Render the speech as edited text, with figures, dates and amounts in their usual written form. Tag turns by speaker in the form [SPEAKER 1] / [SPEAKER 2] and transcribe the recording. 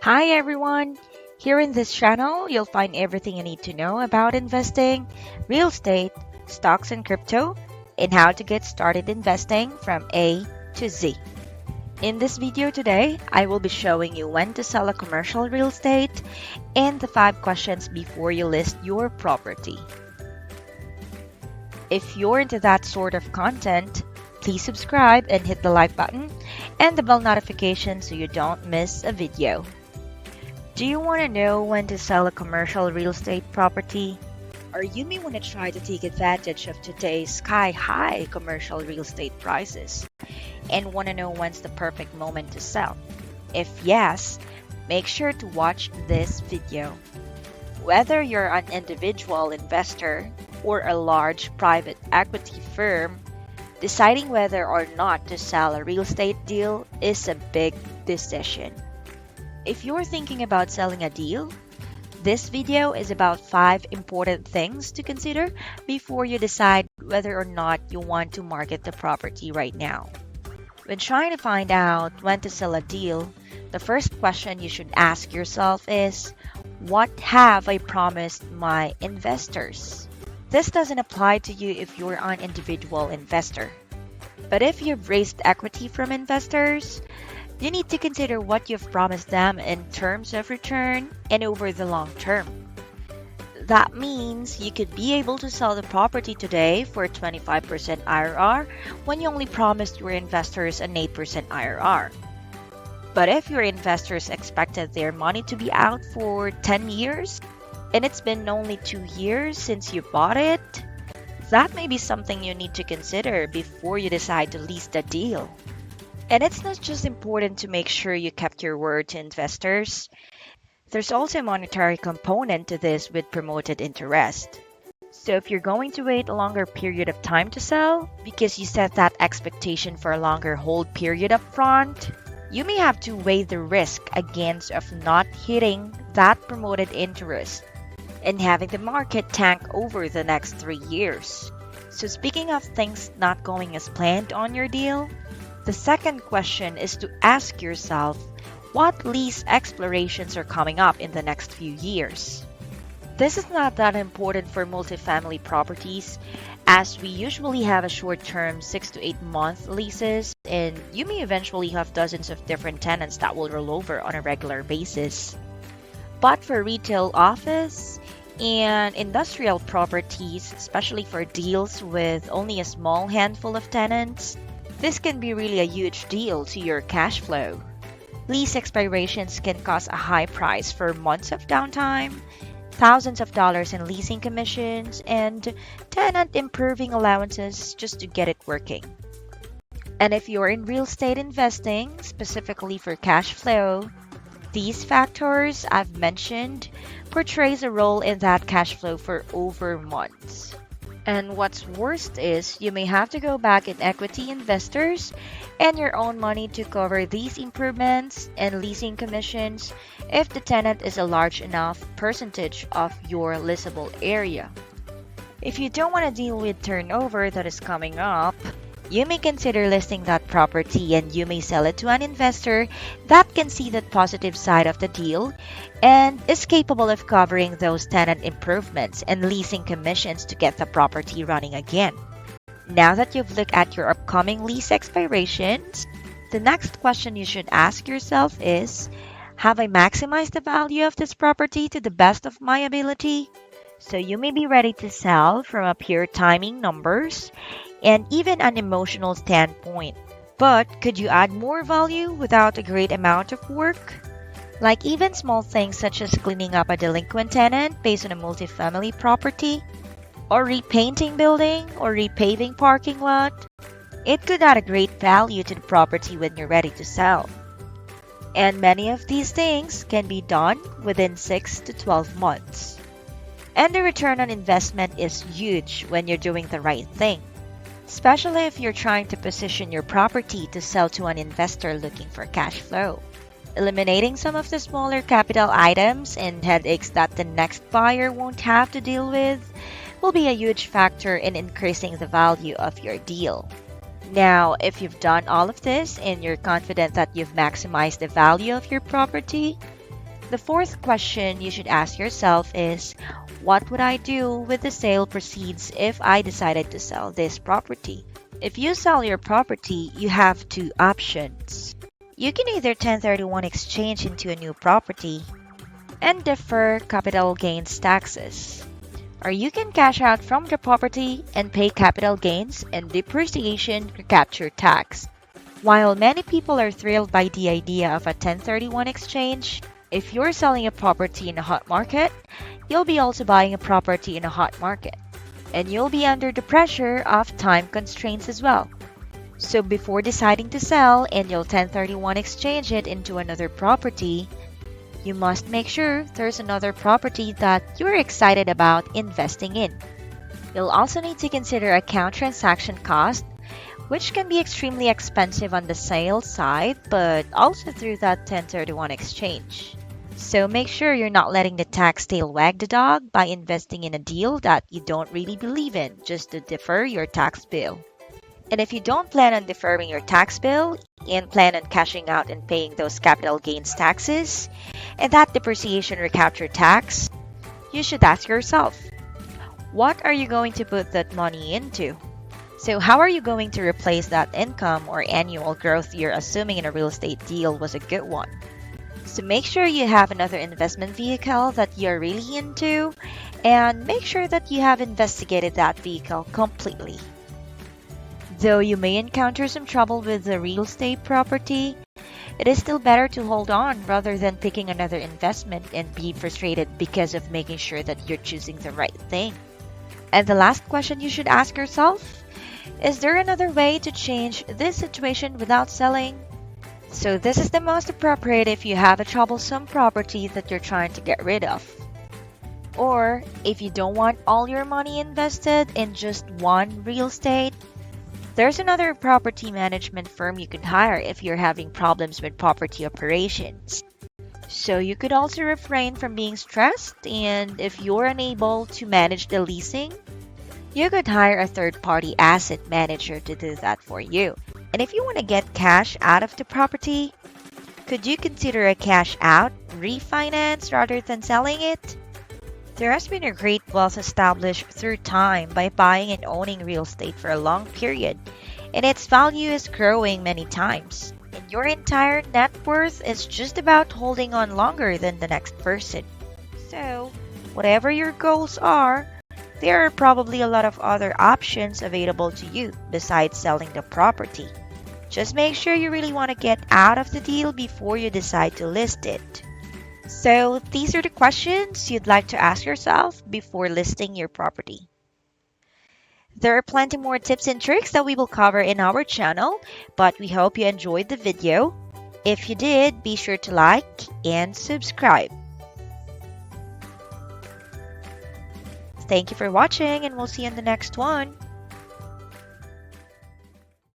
[SPEAKER 1] Hi everyone! Here in this channel, you'll find everything you need to know about investing, real estate, stocks and crypto, and how to get started investing from A to Z. In this video today, I will be showing you when to sell a commercial real estate and the 5 questions before you list your property. If you're into that sort of content, please subscribe and hit the like button and the bell notification so you don't miss a video. Do you want to know when to sell a commercial real estate property? Or you may want to try to take advantage of today's sky-high commercial real estate prices and want to know when's the perfect moment to sell. If yes, make sure to watch this video. Whether you're an individual investor or a large private equity firm, deciding whether or not to sell a real estate deal is a big decision. If you're thinking about selling a deal, this video is about 5 important things to consider before you decide whether or not you want to market the property right now. When trying to find out when to sell a deal, the first question you should ask yourself is, what have I promised my investors? This doesn't apply to you if you're an individual investor. But if you've raised equity from investors, you need to consider what you've promised them in terms of return and over the long term. That means you could be able to sell the property today for 25% IRR when you only promised your investors an 8% IRR. But if your investors expected their money to be out for 10 years and it's been only 2 years since you bought it, that may be something you need to consider before you decide to lease the deal. And it's not just important to make sure you kept your word to investors. There's also a monetary component to this with promoted interest. So if you're going to wait a longer period of time to sell because you set that expectation for a longer hold period up front, you may have to weigh the risk against of not hitting that promoted interest and having the market tank over the next 3 years. So speaking of things not going as planned on your deal, the second question is to ask yourself what lease expirations are coming up in the next few years. This is not that important for multifamily properties as we usually have a short-term 6 to 8 month leases and you may eventually have dozens of different tenants that will roll over on a regular basis. But for retail office and industrial properties, especially for deals with only a small handful of tenants, this can be really a huge deal to your cash flow. Lease expirations can cost a high price for months of downtime, thousands of dollars in leasing commissions, and tenant improving allowances just to get it working. And if you're in real estate investing, specifically for cash flow, these factors I've mentioned portrays a role in that cash flow for over months. And what's worst is you may have to go back in equity investors and your own money to cover these improvements and leasing commissions if the tenant is a large enough percentage of your leasable area. If you don't want to deal with turnover that is coming up, you may consider listing that property and you may sell it to an investor that can see the positive side of the deal and is capable of covering those tenant improvements and leasing commissions to get the property running again. Now that you've looked at your upcoming lease expirations, the next question you should ask yourself is, have I maximized the value of this property to the best of my ability? So you may be ready to sell from a pure timing numbers and even an emotional standpoint. But could you add more value without a great amount of work? Like even small things such as cleaning up a delinquent tenant based on a multifamily property, or repainting building or repaving parking lot. It could add a great value to the property when you're ready to sell. And many of these things can be done within 6 to 12 months. And the return on investment is huge when you're doing the right thing, especially if you're trying to position your property to sell to an investor looking for cash flow. Eliminating some of the smaller capital items and headaches that the next buyer won't have to deal with will be a huge factor in increasing the value of your deal. Now, if you've done all of this and you're confident that you've maximized the value of your property, The fourth question you should ask yourself is, what would I do with the sale proceeds if I decided to sell this property? If you sell your property, you have two options. You can either 1031 exchange into a new property and defer capital gains taxes, or you can cash out from the property and pay capital gains and depreciation recapture tax. While many people are thrilled by the idea of a 1031 exchange, if you're selling a property in a hot market, you'll be also buying a property in a hot market, and you'll be under the pressure of time constraints as well. So before deciding to sell and you'll 1031 exchange it into another property, you must make sure there's another property that you're excited about investing in. You'll also need to consider account transaction cost, which can be extremely expensive on the sales side, but also through that 1031 exchange. So make sure you're not letting the tax tail wag the dog by investing in a deal that you don't really believe in just to defer your tax bill. And if you don't plan on deferring your tax bill and plan on cashing out and paying those capital gains taxes and that depreciation recapture tax, you should ask yourself, what are you going to put that money into? So how are you going to replace that income or annual growth you're assuming in a real estate deal was a good one? So make sure you have another investment vehicle that you're really into, and make sure that you have investigated that vehicle completely. Though you may encounter some trouble with the real estate property, it is still better to hold on rather than picking another investment and be frustrated because of making sure that you're choosing the right thing. And the last question you should ask yourself, is there another way to change this situation without selling? So this is the most appropriate if you have a troublesome property that you're trying to get rid of. Or if you don't want all your money invested in just one real estate, there's another property management firm you could hire if you're having problems with property operations. So you could also refrain from being stressed, and if you're unable to manage the leasing, you could hire a third-party asset manager to do that for you. And if you want to get cash out of the property, could you consider a cash out refinance rather than selling it? There has been a great wealth established through time by buying and owning real estate for a long period, and its value is growing many times. And your entire net worth is just about holding on longer than the next person. So, whatever your goals are, there are probably a lot of other options available to you besides selling the property. Just make sure you really want to get out of the deal before you decide to list it. So these are the questions you'd like to ask yourself before listing your property. There are plenty more tips and tricks that we will cover in our channel, but we hope you enjoyed the video. If you did, be sure to like and subscribe. Thank you for watching, and we'll see you in the next one.